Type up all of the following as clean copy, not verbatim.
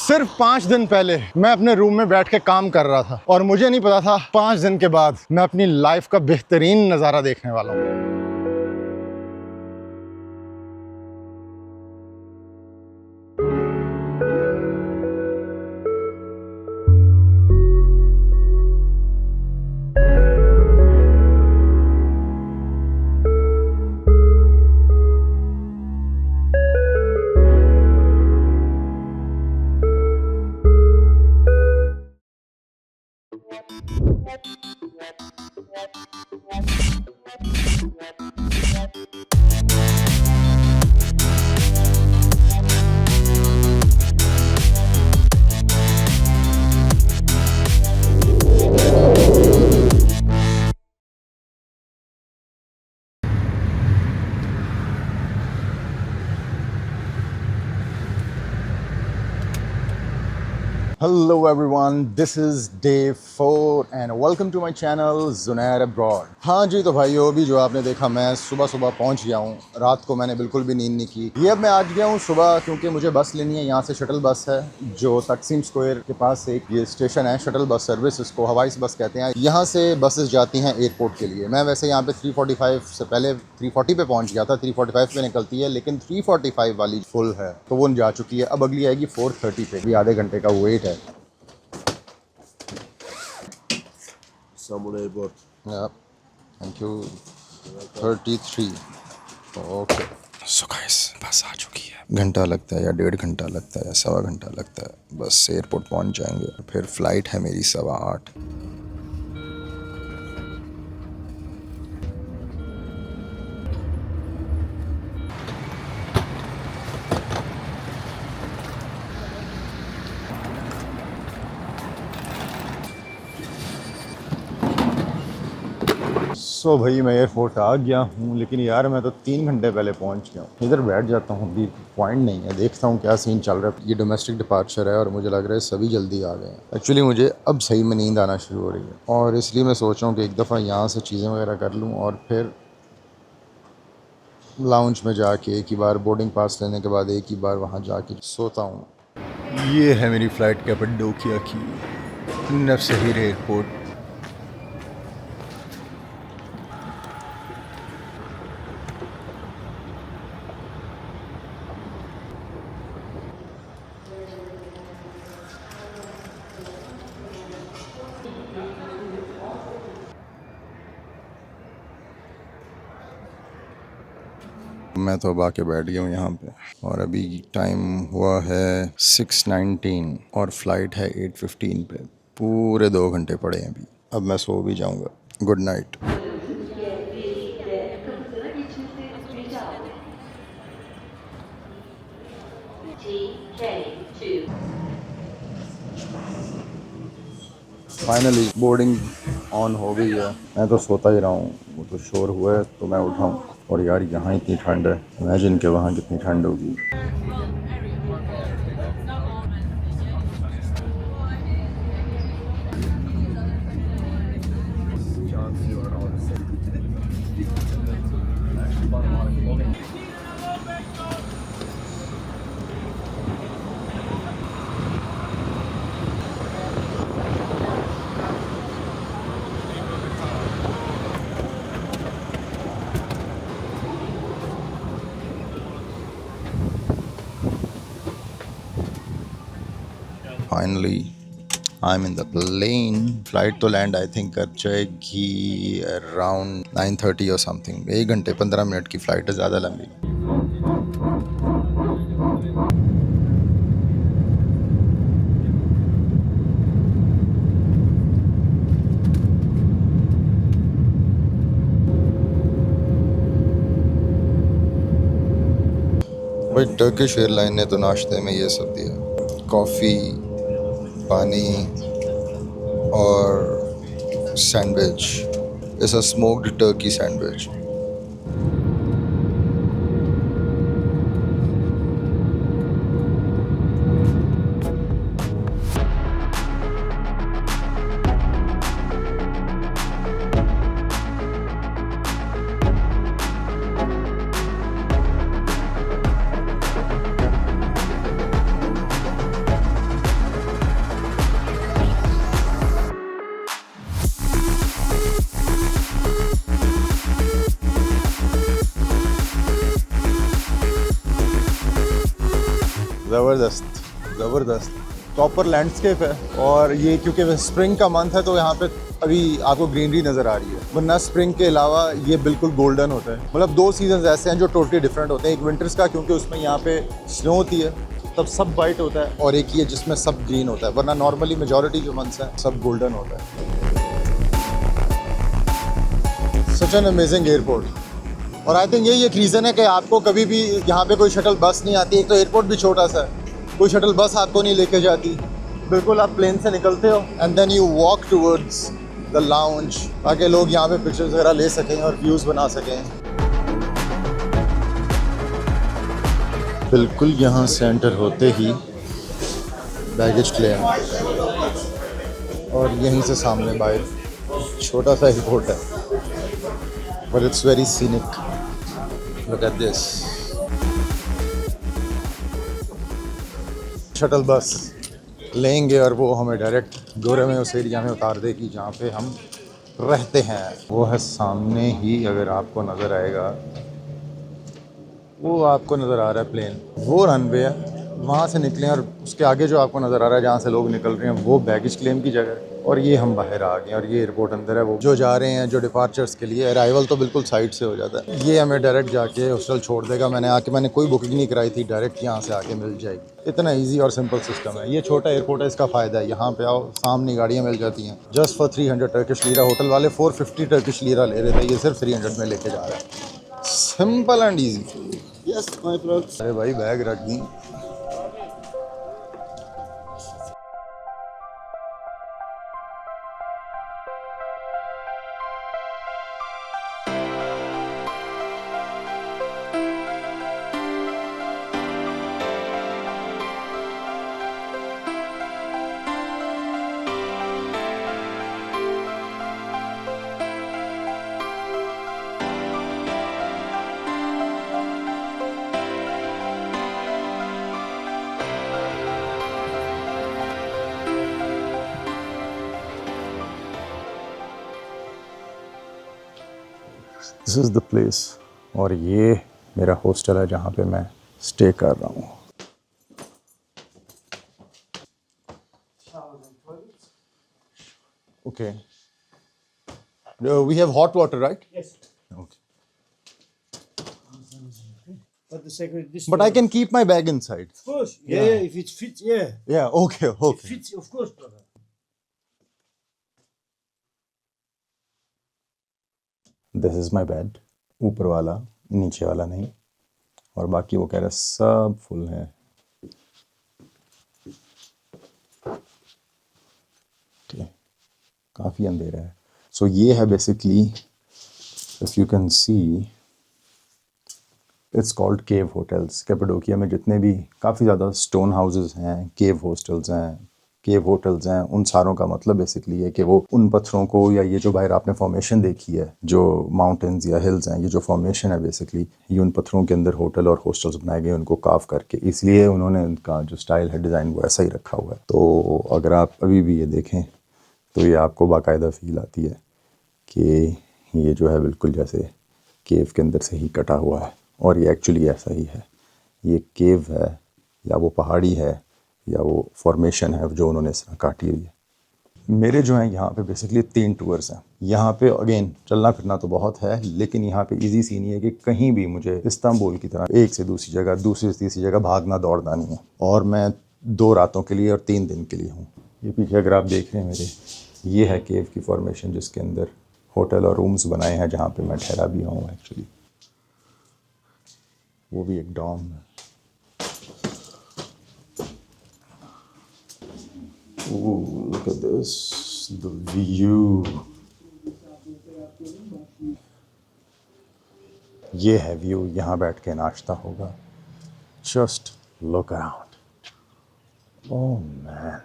सिर्फ 5 दिन पहले मैं अपने रूम में बैठ के काम कर रहा था और मुझे नहीं पता था 5 दिन के बाद मैं अपनी लाइफ का बेहतरीन नज़ारा देखने वाला हूँ। Hello everyone, this is day 4 and welcome to my channel Zunair Abroad। हाँ जी तो भाइयों, अभी जो आपने देखा मैं सुबह सुबह पहुंच गया हूँ। रात को मैंने बिल्कुल भी नींद नहीं की। ये अब मैं आज गया हूँ सुबह क्योंकि मुझे बस लेनी है। यहाँ से शटल बस है जो तकसीम स्क्वायर के पास एक ये स्टेशन है, शटल बस सर्विस, इसको हवाई बस कहते हैं। यहाँ से बसेस जाती हैं एयरपोर्ट के लिए। मैं वैसे यहाँ पे 3:45 से पहले 3:40 पे पहुँच गया था, 3:45 पे निकलती है, लेकिन 3:45 वाली फुल है तो वो जा चुकी है। अब अगली आएगी 4:30 पे, भी आधे घंटे का वेट है। Yeah, thank you। 33 okay. So guys बस आ चुकी है। घंटा लगता है या 1.5 घंटा लगता है या 1.25 घंटा लगता है, बस एयरपोर्ट पहुंच जाएंगे। फिर फ़्लाइट है मेरी 8:15। सो भाई मैं एयरपोर्ट आ गया हूँ, लेकिन यार मैं तो 3 घंटे पहले पहुँच गया हूँ। इधर बैठ जाता हूँ, अभी पॉइंट नहीं है, देखता हूँ क्या सीन चल रहा है। ये डोमेस्टिक डिपार्चर है और मुझे लग रहा है सभी जल्दी आ गए हैं। एक्चुअली मुझे अब सही में नींद आना शुरू हो रही है और इसलिए मैं सोच रहा हूँ कि एक दफ़ा यहाँ से चीज़ें वगैरह कर लूँ और फिर लाउंज में जाके एक ही बार बोर्डिंग पास लेने के बाद एक ही बार वहाँ जाके सोता हूँ। ये है मेरी फ़्लाइट कैपाडोकिया की, नफसहीर एयरपोर्ट। मैं तो अब आके बैठ गया हूँ यहाँ पे और अभी टाइम हुआ है 6:19 और फ़्लाइट है 8:15 पे। पूरे 2 घंटे पड़े हैं अभी। अब मैं सो भी जाऊँगा। Good night. Finally boarding on हो गई है। मैं तो सोता ही रहा हूँ, वो तो शोर हुआ है तो मैं उठाऊँ। और यार यहाँ इतनी ठंड है, इमेजिन के वहाँ कितनी ठंड होगी। Finally I am in the plane. Flight तो लैंड आई थिंक कर जाएगी अराउंड 9:30 और समथिंग। 1 घंटे 15 मिनट की फ़्लाइट है, ज़्यादा लंबी। भाई टर्किश एयरलाइन ने तो नाश्ते में ये सब दिया, कॉफ़ी, पानी और sandwich. It's a smoked Turkey sandwich. ज़बरदस्त ज़बरदस्त प्रॉपर लैंडस्केप है। और ये क्योंकि स्प्रिंग का मंथ है तो यहाँ पे अभी आपको ग्रीनरी नज़र आ रही है, वरना स्प्रिंग के अलावा ये बिल्कुल गोल्डन होता है। मतलब दो सीजन ऐसे हैं जो टोटली डिफरेंट होते हैं। एक विंटर्स का क्योंकि उसमें यहाँ पे स्नो होती है तब सब वाइट होता है, और एक ये जिसमें सब ग्रीन होता है, वरना नॉर्मली मेजॉरिटी जो मंथ्स हैं सब गोल्डन होता है। Such an amazing airport. और आई थिंक यही एक रीज़न है कि आपको कभी भी यहाँ पे कोई शटल बस नहीं आती। एक तो एयरपोर्ट भी छोटा सा है, कोई शटल बस आपको नहीं लेके जाती। बिल्कुल आप प्लेन से निकलते हो and then you walk towards the lounge, ताकि लोग यहाँ पे पिक्चर्स वगैरह ले सकें और व्यूज़ बना सकें। बिल्कुल यहाँ सेंटर होते ही बैगेज क्लेम, और यहीं से सामने बाहर छोटा सा एयरपोर्ट है, but it's very scenic. Look at this shuttle bus लेंगे और वो हमें डायरेक्ट गोरे में उस एरिया में उतार देगी जहाँ पे हम रहते हैं। वो है सामने ही, अगर आपको नज़र आएगा, वो आपको नज़र आ रहा है प्लेन, वो रनवे है। वहाँ से निकलें और उसके आगे जो आपको नज़र आ रहा है जहाँ से लोग निकल रहे हैं वो बैगेज क्लेम की जगह है, और ये हम बाहर आ गए और ये एयरपोर्ट अंदर है। वो जो जा रहे हैं जो डिपार्चर्स के लिए, अराइवल तो बिल्कुल साइड से हो जाता है। ये हमें डायरेक्ट जाके हॉस्टल छोड़ देगा। मैंने कोई बुकिंग नहीं कराई थी, डायरेक्ट यहाँ से आके मिल जाएगी। इतना ईजी और सिंपल सिस्टम है। ये छोटा एयरपोर्ट है, इसका फ़ायदा है यहाँ पे आओ सामने गाड़ियाँ मिल जाती हैं just for 300 Turkish lira. Hotel वाले 450 टर्किश लीरा ले रहे थे, ये सिर्फ 300 में लेके जा रहा है। Simple and easy. Yes, my friends. अरे भाई बैग रख दी। दिस इज़ द प्लेस, और ये मेरा हॉस्टल है जहाँ पे मैं स्टे कर रहा हूँ। Okay, we have hot water right? Yes. Okay, But the second, this but I can keep my bag inside. Of course. Yeah, if it fits, yeah. या okay It okay. fits, of course, brother. This is my bed, ऊपर वाला, नीचे वाला नहीं, और बाकी वो कह रहे सब फुल है। काफ़ी अंधेरा है। सो ये है basically, if you can see, it's called cave hotels. Cappadocia में जितने भी काफ़ी ज़्यादा स्टोन हाउसेस हैं, केव हॉस्टल्स हैं, केव होटल्स हैं, उन सारों का मतलब बेसिकली है कि वो उन पत्थरों को, या ये जो बाहर आपने फॉर्मेशन देखी है, जो माउंटेन्स या हिल्स हैं, ये जो फॉर्मेशन है बेसिकली, ये उन पत्थरों के अंदर होटल और हॉस्टल्स बनाए गए उनको काव करके। इसलिए उन्होंने उनका जो स्टाइल है, डिज़ाइन, वो ऐसा ही रखा हुआ है। तो अगर आप अभी भी ये देखें तो ये आपको बाकायदा फील आती है कि ये जो है बिल्कुल जैसे केव के अंदर से ही कटा हुआ है, और ये एक्चुअली ऐसा ही है। ये केव है, या वो पहाड़ी है, या वो फॉर्मेशन है जो उन्होंने इस तरह काटी हुई है। मेरे जो हैं यहाँ पे बेसिकली 3 टूर्स हैं। यहाँ पे अगेन चलना फिरना तो बहुत है, लेकिन यहाँ पे इजी सीन ये है कि कहीं भी मुझे इस्तांबुल की तरह एक से दूसरी जगह, दूसरी से तीसरी जगह भागना दौड़ना नहीं है। और मैं 2 रातों के लिए और 3 दिन के लिए हूँ। ये पीछे अगर आप देख रहे हैं मेरे, ये है केव की फॉर्मेशन जिसके अंदर होटल और रूम्स बनाए हैं जहाँ पे मैं ठहरा भी हूँ एक्चुअली। वो भी एक डॉम है। Ooh, look at this, the view. ये है व्यू, यहाँ बैठ के नाश्ता होगा। Just look around. Oh man.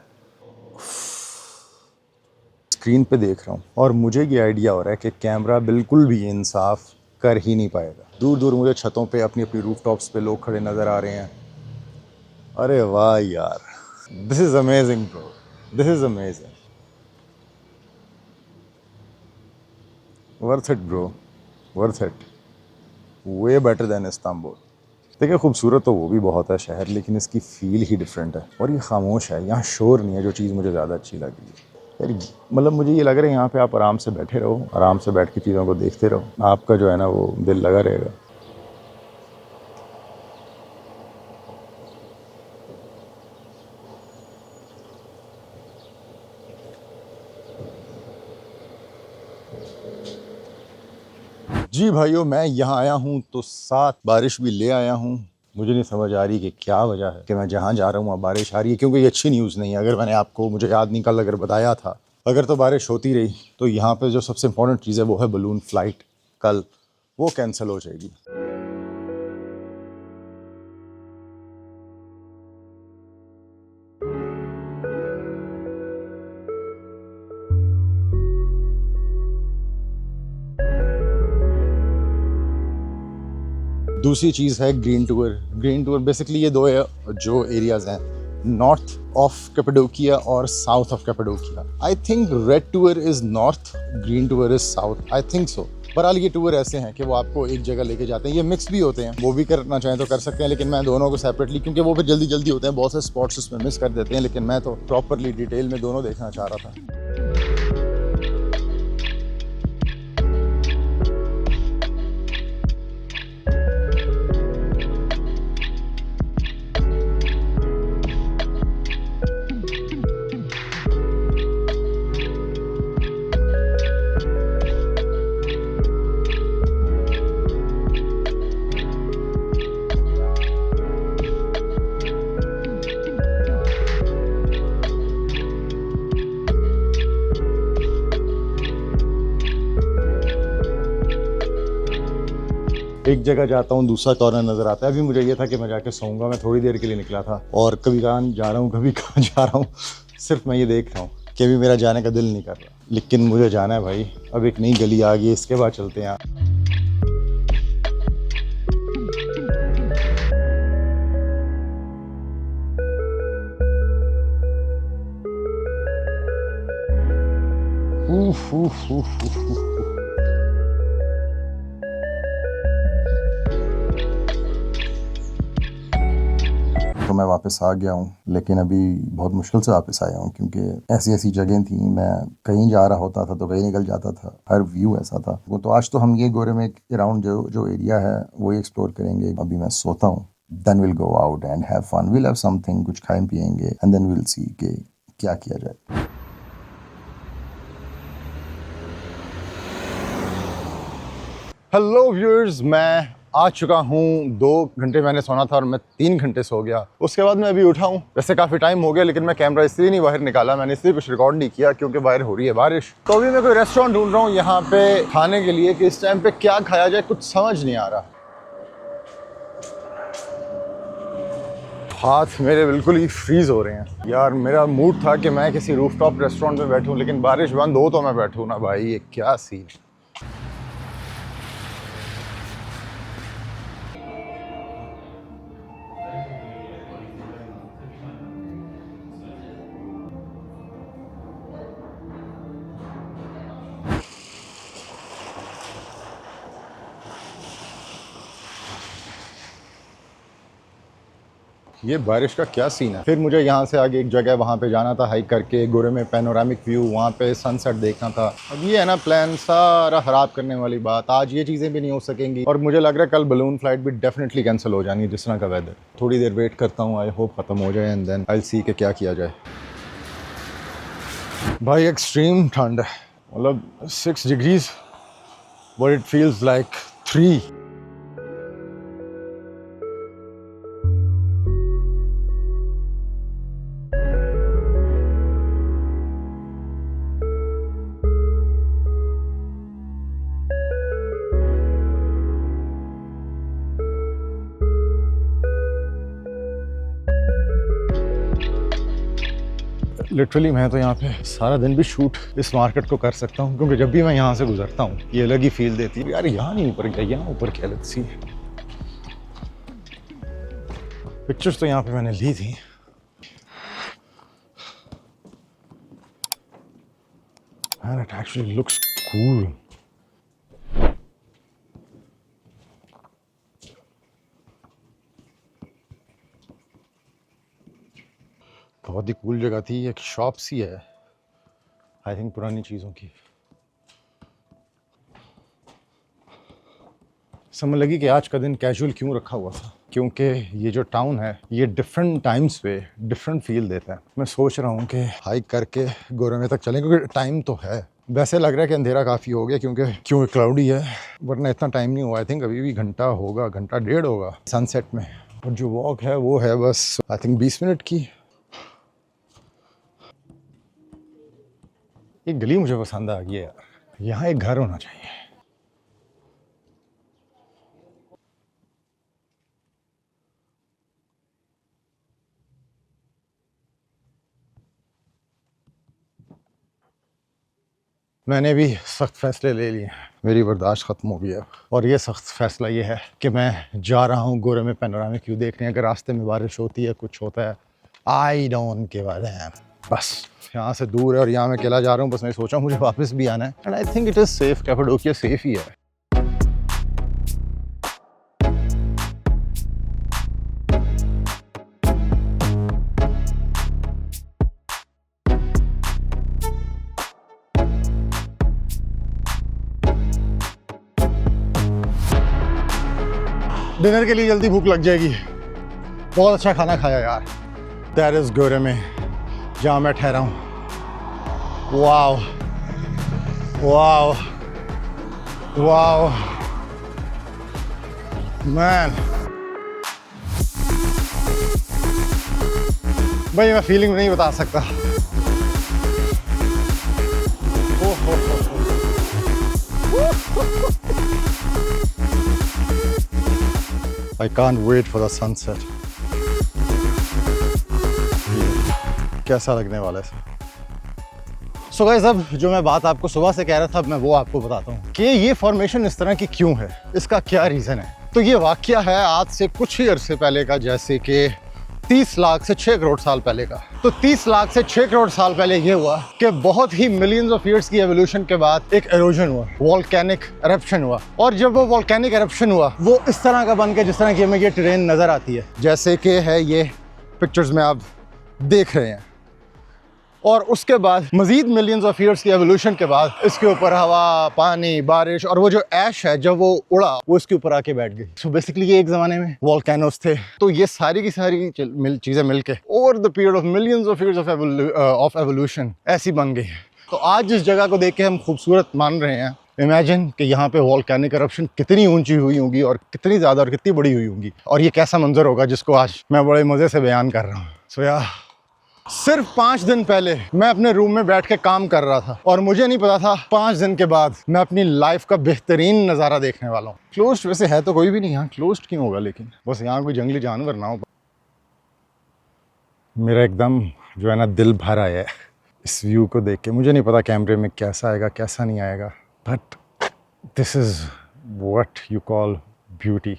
Screen पे देख रहा हूँ और मुझे ये आइडिया हो रहा है कि कैमरा बिल्कुल भी इंसाफ कर ही नहीं पाएगा। दूर दूर मुझे छतों पे अपनी अपनी रूफटॉप्स पे लोग खड़े नज़र आ रहे हैं। अरे वाह यार, this is amazing bro, this is amazing. Worth it bro, worth it, way better than Istanbul. देखिए खूबसूरत तो वो भी बहुत है शहर, लेकिन इसकी फील ही डिफरेंट है और ये खामोश है, यहाँ शोर नहीं है, जो चीज़ मुझे ज़्यादा अच्छी लगी है यार। मतलब मुझे ये लग रहा है यहाँ पे आप आराम से बैठे रहो, आराम से बैठ के चीज़ों को देखते रहो, आपका जो है ना वो दिल लगा रहेगा। जी भाइयों, मैं यहाँ आया हूँ तो साथ बारिश भी ले आया हूँ। मुझे नहीं समझ आ रही कि क्या वजह है कि मैं जहाँ जा रहा हूँ वहाँ बारिश आ रही है, क्योंकि ये अच्छी न्यूज़ नहीं है। अगर मैंने आपको, मुझे याद नहीं कल अगर बताया था, अगर तो बारिश होती रही तो यहाँ पे जो सबसे इम्पोर्टेंट चीज़ है वो है बलून फ़्लाइट, कल वो कैंसिल हो जाएगी। दूसरी चीज़ है green tour. Green tour basically ये दो जो एरियाज़ हैं, नॉर्थ ऑफ कैपेडोकिया और south of Cappadocia. I think red tour is north, green tour is south, I think so. बहरहाल ये टूर ऐसे हैं कि वो आपको एक जगह लेके जाते हैं, ये मिक्स भी होते हैं, वो भी करना चाहें तो कर सकते हैं, लेकिन मैं दोनों को सेपरेटली, क्योंकि वो फिर जल्दी जल्दी होते हैं, बहुत से स्पॉट्स उसमें मिस कर देते हैं, लेकिन मैं तो प्रॉपरली डिटेल में दोनों देखना चाह रहा था। एक जगह जाता हूँ, दूसरा कॉर्नर नज़र आता है। अभी मुझे ये था कि मैं जाके सोऊंगा, मैं थोड़ी देर के लिए निकला था और कभी कहाँ जा रहा हूँ, कभी कहाँ जा रहा हूँ, सिर्फ मैं ये देख रहा हूँ कि अभी मेरा जाने का दिल नहीं कर रहा, लेकिन मुझे जाना है भाई। अब एक नई गली आ गई है, इसके बाद चलते हैं। उफ, उफ, उफ, उफ, उफ। तो मैं वापस आ गया हूँ, लेकिन अभी बहुत मुश्किल से वापस आया हूँ, क्योंकि ऐसी ऐसी जगह थी, मैं कहीं जा रहा होता था तो कहीं निकल जाता था, हर व्यू ऐसा था। वो तो आज तो हम ये गोरे में अराउंड जो एरिया है वो एक्सप्लोर करेंगे। अभी मैं सोता हूँ, then will go out and have fun, will have something, कुछ खाएं पिएंगे, एंड देन विल सी कि क्या किया जाए। हेलो व्यूअर्स, मैं आ चुका हूँ। 2 घंटे मैंने सोना था और मैं 3 घंटे सो गया। उसके बाद मैं अभी उठा हूँ। वैसे काफ़ी टाइम हो गया, लेकिन मैं कैमरा इसलिए नहीं बाहर निकाला, मैंने इसलिए कुछ रिकॉर्ड नहीं किया क्योंकि बाहर हो रही है बारिश। तो अभी मैं कोई रेस्टोरेंट ढूंढ रहा हूँ यहाँ पे खाने के लिए कि इस टाइम पे क्या खाया जाए, कुछ समझ नहीं आ रहा। हाथ मेरे बिल्कुल ही फ्रीज हो रहे हैं यार। मेरा मूड था कि मैं किसी रूफटॉप रेस्टोरेंट में बैठूं, लेकिन बारिश बंद हो तो मैं बैठूं ना भाई, ये क्या सीन। ये बारिश का क्या सीन है। फिर मुझे यहाँ से आगे एक जगह वहाँ पे जाना था हाइक करके, गोरे में पैनोरामिक व्यू, वहाँ पे सनसेट देखना था। अब ये है ना प्लान सारा ख़राब करने वाली बात, आज ये चीज़ें भी नहीं हो सकेंगी और मुझे लग रहा है कल बलून फ्लाइट भी डेफिनेटली कैंसिल हो जानी है, जिस तरह का वेदर। थोड़ी देर वेट करता हूँ, आई होप ख़त्म हो जाए एंड देन आई सी कि क्या किया जाए। भाई एक्सट्रीम ठंड है, मतलब 6 degrees but it feels like 3। Literally मैं तो यहाँ पे सारा दिन भी शूट इस मार्केट को कर सकता हूँ, क्योंकि जब भी मैं यहाँ से गुजरता हूँ ये अलग ही फील देती है। यार यहाँ नहीं ऊपर गया, यहाँ ऊपर क्या लगती है। पिक्चर्स तो यहाँ पे मैंने ली थी। And it actually looks cool. बहुत ही कूल जगह थी, एक शॉप सी है आई थिंक पुरानी चीज़ों की। समझ लगी कि आज का दिन कैजुअल क्यों रखा हुआ था, क्योंकि ये जो टाउन है ये डिफरेंट टाइम्स पे डिफरेंट फील देता है। मैं सोच रहा हूँ कि हाइक करके गोरेमे तक चलें, क्योंकि टाइम तो है। वैसे लग रहा है कि अंधेरा काफ़ी हो गया क्योंकि क्लाउडी है, वरना इतना टाइम नहीं हुआ। आई थिंक अभी भी घंटा होगा, घंटा डेढ़ होगा सनसेट में। और जो वॉक है वो है बस आई थिंक 20 मिनट की। एक गली मुझे पसंद आ गई है यार, यहाँ एक घर होना चाहिए। मैंने भी सख्त फैसले ले लिए हैं, मेरी बर्दाश्त ख़त्म हो गई है। और ये सख्त फैसला ये है कि मैं जा रहा हूँ गोरेमे पैनोरामिक व्यू देखने। अगर रास्ते में बारिश होती है, कुछ होता है, I don't give a dam. बस यहाँ से दूर है और यहाँ मैं अकेला जा रहा हूँ। बस मैं सोचा मुझे वापस भी आना है and I think it is safe. Cappadocia safe ही है। डिनर के लिए जल्दी भूख लग जाएगी। बहुत अच्छा खाना खाया यार। दैट इज़ गोरेमे जहाँ मैं ठहरा हूँ। वाओ वाओ वाओ मैन, भाई मैं फीलिंग नहीं बता सकता। I can't wait for the sunset. कैसा लगने वाला है। सो गाइस, अब जो मैं बात आपको सुबह से कह रहा था मैं वो आपको बताता हूँ कि ये फॉर्मेशन इस तरह की क्यों है, इसका क्या रीज़न है। तो ये वाकया है आज से कुछ ही अरसे पहले का, जैसे कि 30 लाख से 6 करोड़ साल पहले का। तो 30 लाख से 6 करोड़ साल पहले ये हुआ कि बहुत ही मिलियंस ऑफ ईयर्स की एवोल्यूशन के बाद एक एरोजन हुआ, वोल्केनिक एरप्शन हुआ। और जब वो वोल्केनिक एरप्शन हुआ वो इस तरह का बन के, जिस तरह की हमें ये टेरेन नज़र आती है, जैसे कि है ये पिक्चर्स में आप देख रहे हैं। और उसके बाद मजीद मिलियंस ऑफ ईयर्स की एवोल्यूशन के बाद इसके ऊपर हवा, पानी, बारिश और वो जो ऐश है जब वो उड़ा वो इसके ऊपर आके बैठ गई। सो बेसिकली ये एक ज़माने में वोल्केनोस थे। तो ये सारी की सारी चीज़ें मिलके over the period of millions of years of evolution ऐसी बन गई। तो आज जिस जगह को देख के हम खूबसूरत मान रहे हैं, इमेजिन कि यहाँ पे वोल्केनिक एरप्शन कितनी ऊंची हुई होंगी और कितनी ज़्यादा और कितनी बड़ी हुई होंगी, और ये कैसा मंजर होगा जिसको आज मैं बड़े मज़े से बयान कर रहा हूँ। सो यार, सिर्फ 5 दिन पहले मैं अपने रूम में बैठ के काम कर रहा था और मुझे नहीं पता था 5 दिन के बाद मैं अपनी लाइफ का बेहतरीन नज़ारा देखने वाला हूँ। क्लोज्ड वैसे है तो कोई भी नहीं यहाँ, क्लोज्ड क्यों होगा, लेकिन बस यहाँ कोई जंगली जानवर ना हो। मेरा एकदम जो है ना दिल भर आया है इस व्यू को देख के। मुझे नहीं पता कैमरे में कैसा आएगा कैसा नहीं आएगा, but this is what you call beauty.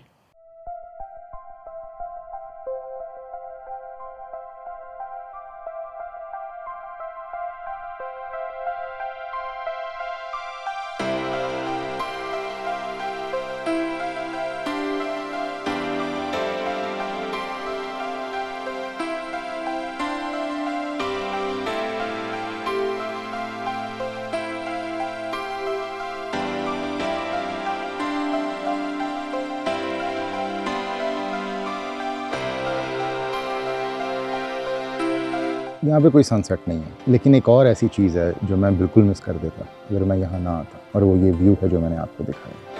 यहाँ पे कोई सनसेट नहीं है, लेकिन एक और ऐसी चीज़ है जो मैं बिल्कुल मिस कर देता अगर मैं यहाँ ना आता, और वो ये व्यू है जो मैंने आपको दिखाया।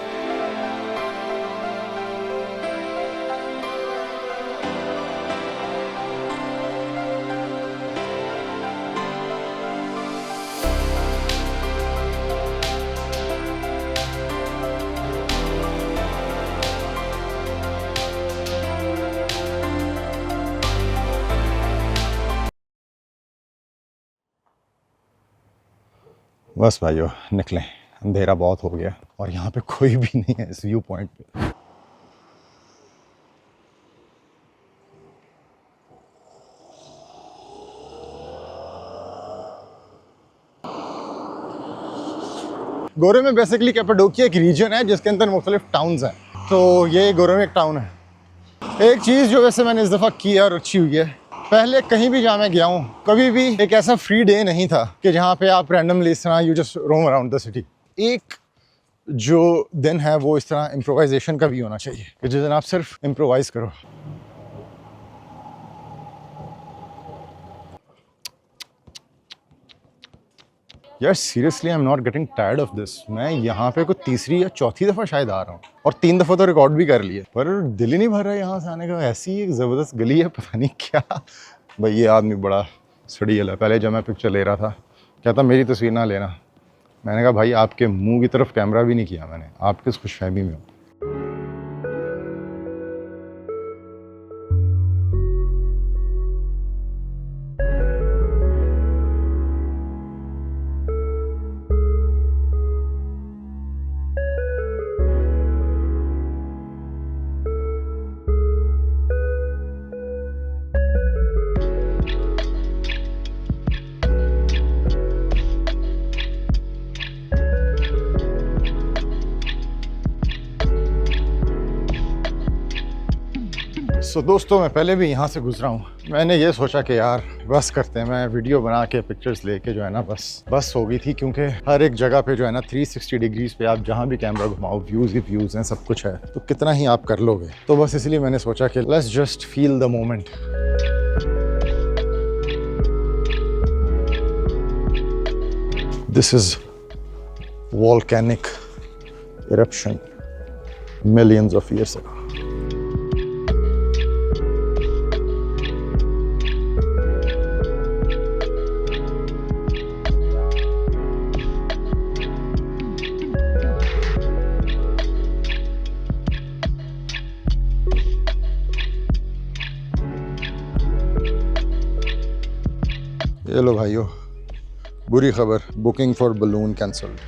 बस भाइयों निकलें, अंधेरा बहुत हो गया और यहाँ पे कोई भी नहीं है इस व्यू पॉइंट पे। गोरेमे में बेसिकली कैपाडोकिया एक रीजन है जिसके अंदर मुख्तलिफ टाउन्स हैं। तो ये गोरेमे एक टाउन है। एक चीज़ जो वैसे मैंने इस दफ़ा की है और अच्छी हुई है, पहले कहीं भी जहाँ मैं गया हूँ कभी भी एक ऐसा फ्री डे नहीं था कि जहाँ पे आप रैंडमली इस तरह you just roam around the city. एक जो दिन है वो इस तरह इम्प्रोवाइजेशन का भी होना चाहिए कि जिस दिन आप सिर्फ इम्प्रोवाइज करो। यार seriously I am not getting tired of this. मैं यहाँ पे कुछ तीसरी या चौथी दफ़ा शायद आ रहा हूँ और 3 दफ़ा तो रिकॉर्ड भी कर लिए, पर दिल ही नहीं भर रहा है यहाँ से आने का। ऐसी एक ज़बरदस्त गली है, पता नहीं क्या। भाई ये आदमी बड़ा सड़ियल है। पहले जब मैं पिक्चर ले रहा था कहता मेरी तस्वीर ना लेना। मैंने कहा भाई आपके मुंह की तरफ कैमरा भी नहीं किया मैंने, आप किस खुशफहमी में हो। सो दोस्तों मैं पहले भी यहाँ से गुजरा हूँ। मैंने ये सोचा कि यार बस करते हैं, मैं वीडियो बना के पिक्चर्स लेके जो है ना बस हो गई थी, क्योंकि हर एक जगह पे जो है ना 360 डिग्रीज पे आप जहाँ भी कैमरा घुमाओ व्यूज़ ही व्यूज़ हैं, सब कुछ है, तो कितना ही आप कर लोगे। तो बस इसलिए मैंने सोचा कि let's just feel the moment. This is volcanic eruption millions of years ago. ये लो भाइयों, बुरी खबर, booking for balloon cancelled.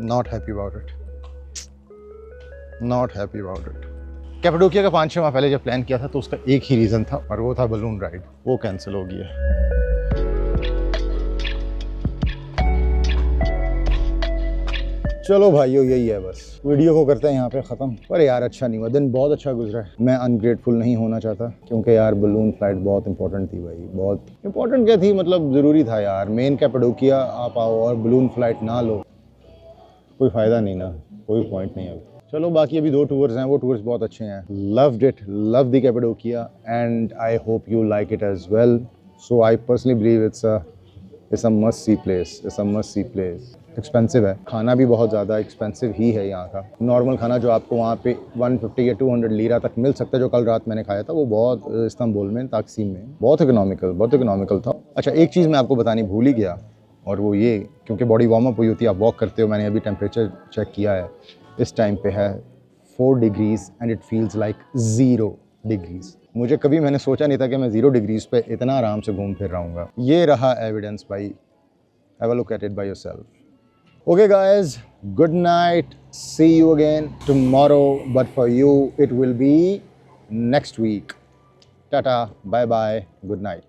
Not happy about it, not happy about it. Cappadocia का 5-6 माह पहले जब प्लान किया था तो उसका एक ही रीज़न था और वो था बलून राइड, वो कैंसिल हो गया। चलो भाइयों यही है, बस वीडियो को करते हैं यहाँ पे ख़त्म। पर यार अच्छा नहीं हुआ, दिन बहुत अच्छा गुजरा है। मैं अनग्रेटफुल नहीं होना चाहता क्योंकि यार बलून फ्लाइट बहुत इंपॉर्टेंट थी भाई, बहुत इंपॉर्टेंट क्या थी, मतलब ज़रूरी था यार। मेन कैपाडोकिया आप आओ और बलून फ्लाइट ना लो, कोई फ़ायदा नहीं ना, कोई पॉइंट नहीं है। चलो बाकी अभी 2 टूर्स हैं, वो टूर्स बहुत अच्छे हैं। Loved it, love the Cappadocia and I hope you like it as well. So I personally believe it's a must see place, it's a must see place. Expensive है, खाना भी बहुत ज़्यादा एक्सपेंसिव ही है यहाँ का। नॉर्मल खाना जो आपको वहाँ पे 150 या 200 लीरा तक मिल सकता है, जो कल रात मैंने खाया था, वो बहुत इस्तांबुल में ताकसीम में बहुत इकोनॉमिकल था। अच्छा एक चीज़ मैं आपको बतानी भूल ही गया, और वो ये, क्योंकि बॉडी वार्म अप हुई होती है, आप वॉक करते हो, मैंने अभी टेम्परेचर चेक किया है, इस टाइम पे है 4 degrees and it feels like 0 degrees. मुझे कभी मैंने सोचा नहीं था कि मैं 0 डिग्रीज़ पे इतना आराम से घूम फिर रहूँगा। ये रहा एविडेंस भाई, have a look at it by yourself. Okay guys, good night, see you again tomorrow, but for you it will be next week. Tata, bye bye, good night.